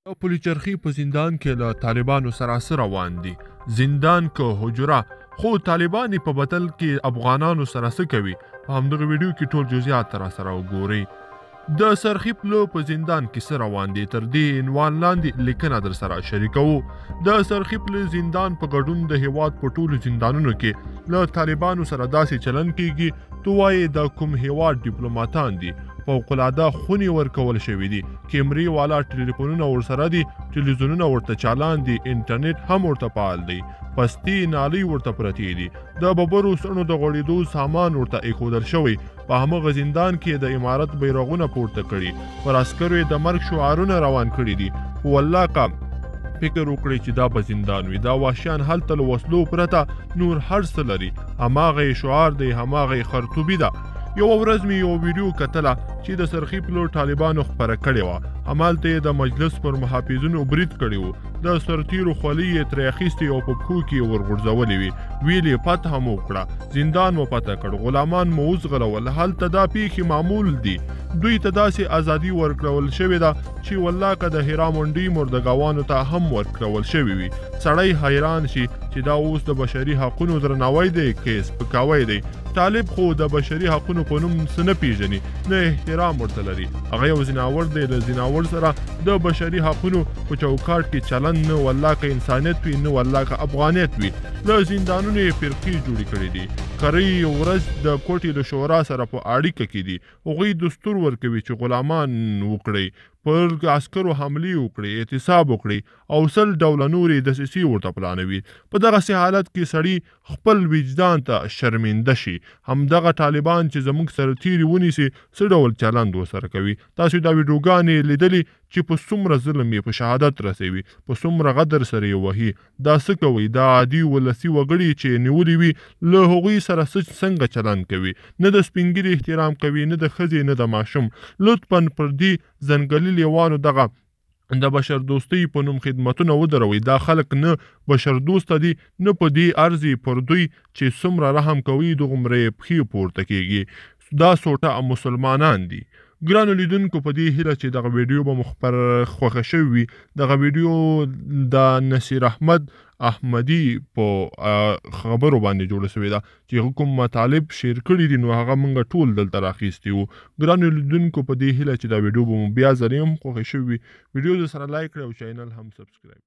پلچرخي په زندان کې له طالبانو سره څه روان دي؟ زندان که حجره، خو طالبان په بدل کې افغانانو سره څه کوي؟ په همدغه ویډیو کې ټول جزئیات راسره وګورئ. د سرخي پلو په زندان کې څه روان دي؟ تر دې عنوان لاندې لیکنه در سره شریکوو. د سرخي پلو زندان په ګډون د هیواد په ټولو زندانونو کې له طالبانو سره داسې چلن کیږي تو وایي د کوم هیواد ډیپلوماتان دي. فوق العاده خونې ورکول شوي دي، کیمرې والا ټلیفونونه ورسره دي، ټلویزیونونه ورته چالان دي، انټرنیټ هم ورته فعال دی، پستي نالۍ ورته پرتې دي، د ببرو سڼو د غوړېدو سامان ورته ایښودل شوی. په همغه زندان کې د امارت بیرغونه پورته کړي، پر عسکرو یې د مرګ شعارونه روان کړي دي. په والله کا فکر وکړئ چې دا به زندان وي. دا وحشیان هلته له وسلو پرته نور هر څه لري، هماغه یې شعار دی، هماغه یې خرطوبي ده. یو ورځ مې یو ویډیو کتله چې د سرخي پلو طالبانو خپره کړې وه. همالته یې د مجلس پر محافظینو برید کړی و، د سرتیرو خولۍ یې ترې اخیستې او په پښو کې یې ورغورځولې وې. ویل یې فتح مو وکړه، زندان مو فتح کړ، غلامان مو وزغلول. هلته دا پیښې معمول دي. دوی ته داسې ازادي ورکړول شوې ده چې والله که د هرا منډۍ مردګاوانو ته هم ورکړول شوې وي. سړی حیران شي چې دا اوس د بشري حقونو درناوی دی که سپکاوی دی. طالب خو د بشري حقونو په نوم څه نه پیژني، نه احترام ورته لري. هغه یو ځناور دی، له ځناور سره د بشري حقونو په چوکاټ کې چلن نه والله که انسانیت وي، نه والله که افغانیت وي. له زندانونو یې فرقې جوړې کړې دي. کرۍ ورځ د کوټې له شورا سره په اړیکه کې دي. هغوی دستور ورکوي چې غلامان وکړئ، پر عسکرو حملې وکړي، اعتصاب وکړي او 100 ډوله نورې دسیسې ورته پلانوي. په دغسې حالت کې سړي خپل وجدان ته شرمنده شي. همدغه طالبان چې زموږ سرتیري ونیسي څه ډول چلند ورسره کوي. تاسو دا ویډیوګانې لیدلې چې په څومره ظلم یې په شهادت رسوي، په څومره غدر سره یې وهي. دا څه کوي؟ دا عادي ولسي وګړي چې نیولي وي له هغوی سره څنګه چلند کوي؟ نه د سپین ږیري احترام کوي، نه د ښځې نه د ماشوم. لطفا پر دې ځنګلي لیوانو دغه د بشر دوستۍ په نوم خدمتونه ودروي. دا خلک نه بشر دوسته دي، نه په دې ارزي پر دوی چې څومره رحم کوي دومره یې پښې پورته کیږي. دا سوټه مسلمانان دي. ګرانو لیدونکو، په دې هیله چې دغه ویډیو به مو خوښه شوې وي. دغه ویډیو د نصیر احمد احمدي په خبرو باندې جوړه شوې ده چې کوم مطالب شیر کړي دي، نو هغه موږ ټول دلته راخیستي وو. ګرانو لیدونکو، په دې هیله چې دا ویډیو به مو بیا ځلې هم خوښه شوې وي. ویډیو سره لایک کړئ او چینل هم سبسکرایب.